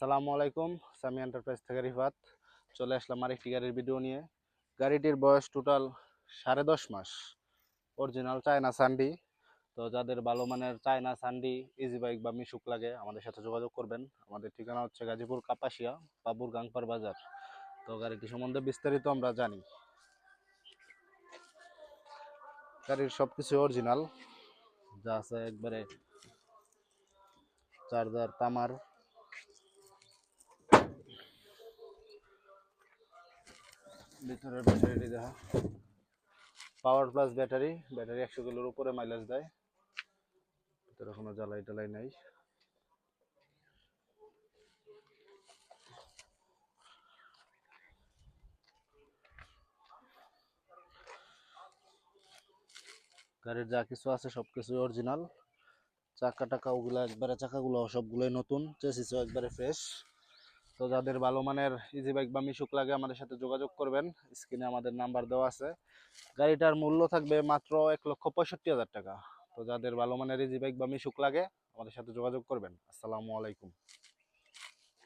আসসালামু আলাইকুম। সামি এন্টারপ্রাইজ থেকে রিফাত চলে আসলাম আরেকটি গাড়ির ভিডিও নিয়ে। গাড়িটির বয়স টোটাল 10.5 মাস। অরিজিনাল চায়না সানডি। তো যাদের ভালো মানের চায়না সানডি ইজি বাইক বা মিশুক লাগে আমাদের সাথে যোগাযোগ করবেন। আমাদের ঠিকানা হচ্ছে গাজীপুর কাপাসিয়া, বাবুর গাংপার বাজার। তো গাড়িটি সম্বন্ধে বিস্তারিত আমরা জানি। গাড়ির সব কিছু অরিজিনাল, যা আছে একবারে চার্জার তামার। ভিতরের ব্যাটারিটি দেখা, পাওয়ার প্লাস ব্যাটারি 100 কিলোর উপরে মাইলেজ দেয়। ভিতরে কোনো জ্বালাই টালাই নাই। গাড়ির যা কিছু আছে সব কিছুই অরিজিনাল। চাকা টাকা ওগুলো একবারে, চাকাগুলো সবগুলোই নতুন, চেসিসও একবারে ফ্রেশ। তো যাদের ভালো মানের ইজি বাইক বা মিশুক লাগে আমাদের সাথে যোগাযোগ করবেন। স্ক্রিনে আমাদের নাম্বার দেওয়া আছে। গাড়িটার মূল্য থাকবে মাত্র 1,65,000 টাকা। তো যাদের ভালো মানের ইজি বাইক বা মিশুক লাগে আমাদের সাথে যোগাযোগ করবেন। আসসালামু আলাইকুম।